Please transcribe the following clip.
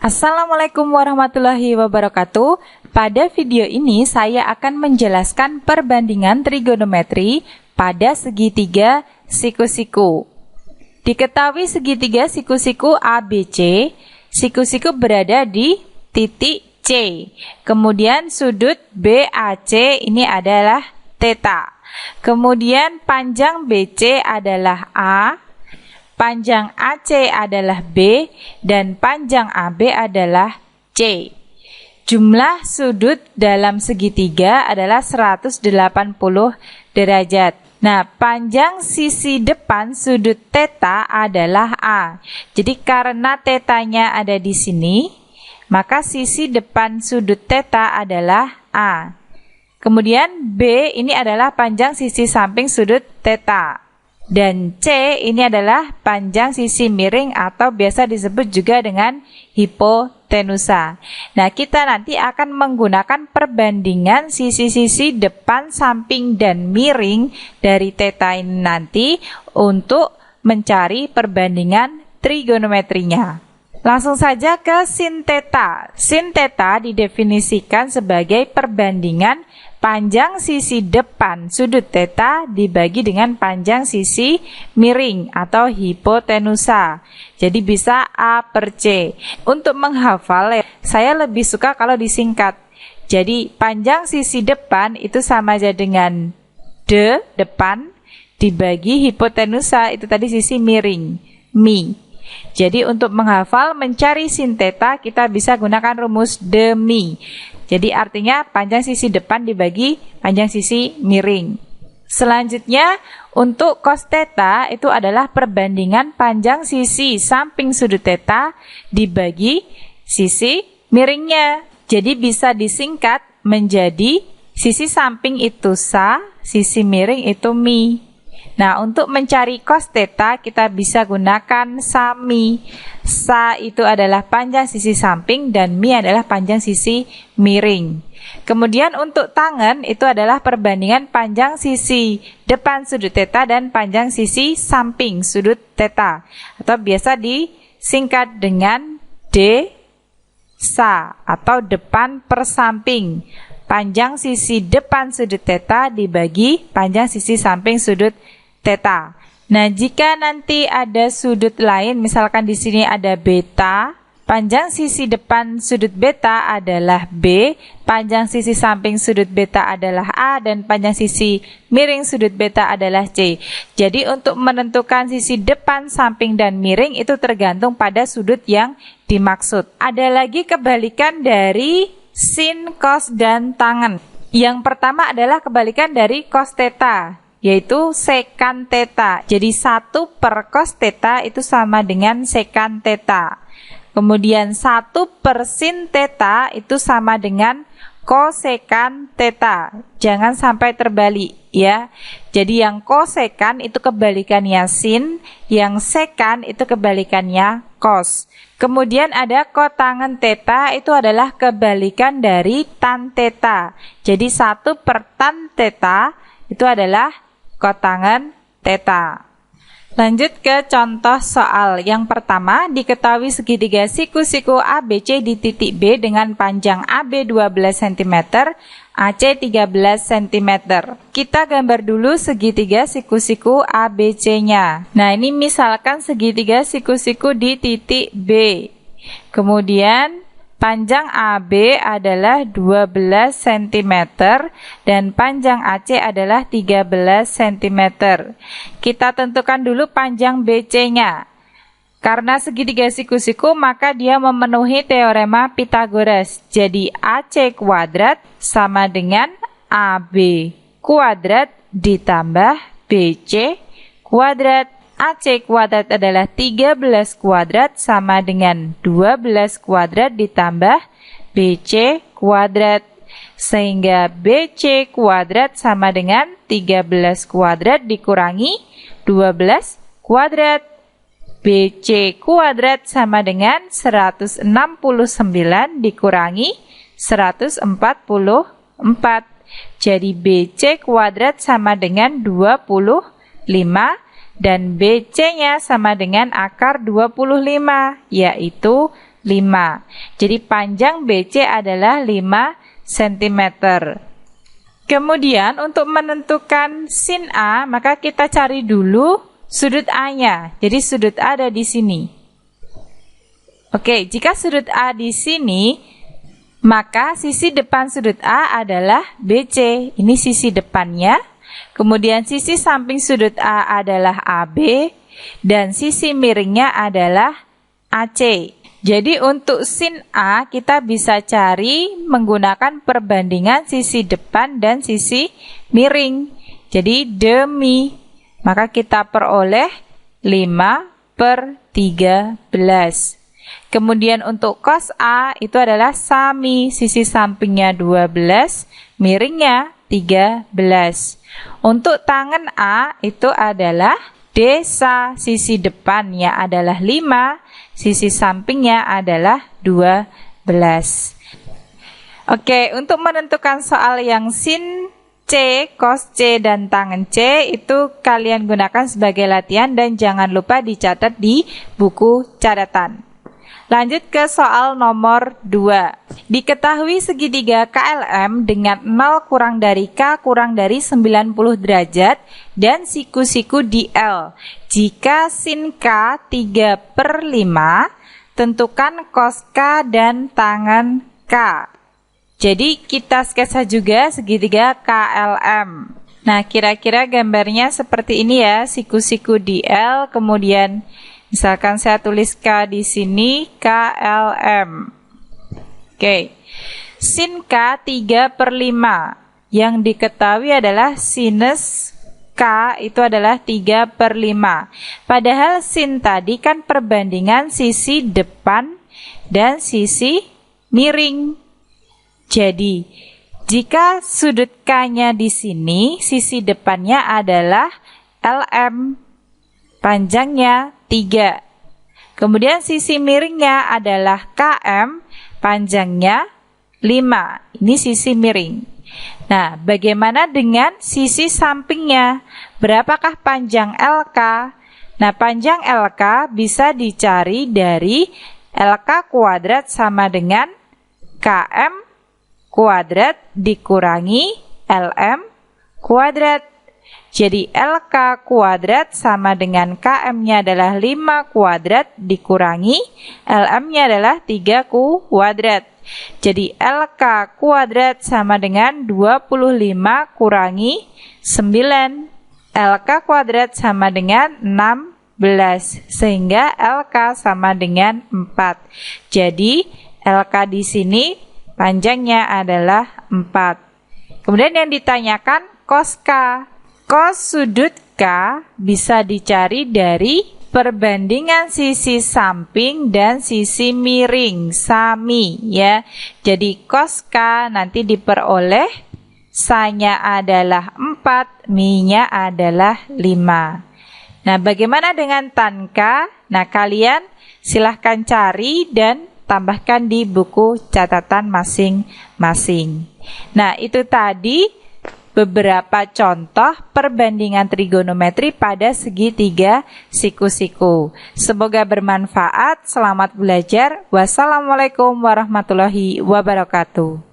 Assalamualaikum warahmatullahi wabarakatuh. Pada video ini saya akan menjelaskan perbandingan trigonometri pada segitiga siku-siku. Diketahui segitiga siku-siku ABC, siku-siku berada di titik C. Kemudian sudut BAC ini adalah theta. Kemudian panjang BC adalah A, panjang AC adalah B, dan panjang AB adalah C. Jumlah sudut dalam segitiga adalah 180 derajat. Nah, panjang sisi depan sudut theta adalah A. Jadi karena tetanya ada di sini, maka sisi depan sudut theta adalah A. Kemudian B ini adalah panjang sisi samping sudut theta. Dan C ini adalah panjang sisi miring atau biasa disebut juga dengan hipotenusa. Nah, kita nanti akan menggunakan perbandingan sisi-sisi depan, samping, dan miring dari theta ini nanti untuk mencari perbandingan trigonometrinya. Langsung saja ke sin theta. Sin theta didefinisikan sebagai perbandingan panjang sisi depan sudut theta dibagi dengan panjang sisi miring atau hipotenusa. Jadi bisa A per C. Untuk menghafal, saya lebih suka kalau disingkat. Jadi panjang sisi depan itu sama aja dengan D, depan, dibagi hipotenusa, itu tadi sisi miring, mi. Jadi untuk menghafal mencari sin theta kita bisa gunakan rumus demi. Jadi artinya panjang sisi depan dibagi panjang sisi miring. Selanjutnya untuk cos theta itu adalah perbandingan panjang sisi samping sudut theta dibagi sisi miringnya. Jadi bisa disingkat menjadi sisi samping itu sa, sisi miring itu mi. Nah, untuk mencari cos theta kita bisa gunakan sami. Sa itu adalah panjang sisi samping dan mi adalah panjang sisi miring. Kemudian untuk tangen itu adalah perbandingan panjang sisi depan sudut theta dan panjang sisi samping sudut theta. Atau biasa disingkat dengan D sa atau depan per samping. Panjang sisi depan sudut theta dibagi panjang sisi samping sudut theta. Nah, jika nanti ada sudut lain, misalkan di sini ada beta, panjang sisi depan sudut beta adalah B, panjang sisi samping sudut beta adalah A, dan panjang sisi miring sudut beta adalah C. Jadi untuk menentukan sisi depan, samping, dan miring itu tergantung pada sudut yang dimaksud. Ada lagi kebalikan dari sin, cos, dan tangen. Yang pertama adalah kebalikan dari cos theta, yaitu sekan theta. Jadi 1 per cos theta itu sama dengan sekan theta. Kemudian 1 per sin theta itu sama dengan kosekan theta. Jangan sampai terbalik ya. Jadi yang kosekan itu kebalikannya sin, yang sekan itu kebalikannya cos. Kemudian ada kotangen theta, itu adalah kebalikan dari tan theta. Jadi 1 per tan theta itu adalah kotangen theta. Lanjut ke contoh soal. Yang pertama, diketahui segitiga siku-siku ABC di titik B dengan panjang AB 12 cm, AC 13 cm. Kita gambar dulu segitiga siku-siku ABC-nya. Nah, ini misalkan segitiga siku-siku di titik B. Kemudian panjang AB adalah 12 cm dan panjang AC adalah 13 cm. Kita tentukan dulu panjang BC-nya. Karena segitiga siku-siku maka dia memenuhi teorema Pythagoras. Jadi AC kuadrat sama dengan AB kuadrat ditambah BC kuadrat. AC kuadrat adalah 13 kuadrat sama dengan 12 kuadrat ditambah BC kuadrat. Sehingga BC kuadrat sama dengan 13 kuadrat dikurangi 12 kuadrat. BC kuadrat sama dengan 169 dikurangi 144. Jadi BC kuadrat sama dengan 25 dan BC-nya sama dengan akar 25, yaitu 5. Jadi panjang BC adalah 5 cm. Kemudian untuk menentukan sin A, maka kita cari dulu sudut A-nya. Jadi sudut A ada di sini. Oke, jika sudut A di sini, maka sisi depan sudut A adalah BC. Ini sisi depannya. Kemudian sisi samping sudut A adalah AB. Dan sisi miringnya adalah AC. Jadi untuk sin A kita bisa cari menggunakan perbandingan sisi depan dan sisi miring. Jadi demi, maka kita peroleh 5/13. Kemudian untuk cos A itu adalah sami, sisi sampingnya 12, miringnya 13. Untuk tangan A itu adalah desa, sisi depannya adalah 5, sisi sampingnya adalah 12. Oke, untuk menentukan soal yang sin C, cos C, dan tangan C itu kalian gunakan sebagai latihan dan jangan lupa dicatat di buku catatan. Lanjut ke soal nomor 2. Diketahui segitiga KLM dengan 0 kurang dari K kurang dari 90 derajat dan siku-siku di L. Jika sin K 3/5, tentukan cos K dan tangan K. Jadi kita sketsa juga segitiga KLM. Nah, kira-kira gambarnya seperti ini ya, siku-siku di L, kemudian misalkan saya tulis K di sini, KLM. Oke. Sin K 3/5. Yang diketahui adalah sinus K itu adalah 3/5. Padahal sin tadi kan perbandingan sisi depan dan sisi miring. Jadi, jika sudut K-nya di sini, sisi depannya adalah LM. Panjangnya 3. Kemudian sisi miringnya adalah KM, panjangnya 5. Ini sisi miring. Nah, bagaimana dengan sisi sampingnya? Berapakah panjang LK? Nah, panjang LK bisa dicari dari LK kuadrat sama dengan KM kuadrat dikurangi LM kuadrat. Jadi LK kuadrat sama dengan KM-nya adalah 5 kuadrat dikurangi LM-nya adalah 3 kuadrat. Jadi LK kuadrat sama dengan 25 kurangi 9. LK kuadrat sama dengan 16. Sehingga LK sama dengan 4. Jadi LK di sini panjangnya adalah 4. Kemudian yang ditanyakan cos K. Cos sudut K bisa dicari dari perbandingan sisi samping dan sisi miring, sami ya. Jadi cos K nanti diperoleh sanya adalah 4, mi-nya adalah 5. Nah, bagaimana dengan tan K? Nah, kalian silahkan cari dan tambahkan di buku catatan masing-masing. Nah, itu tadi beberapa contoh perbandingan trigonometri pada segitiga siku-siku. Semoga bermanfaat. Selamat belajar. Wassalamualaikum warahmatullahi wabarakatuh.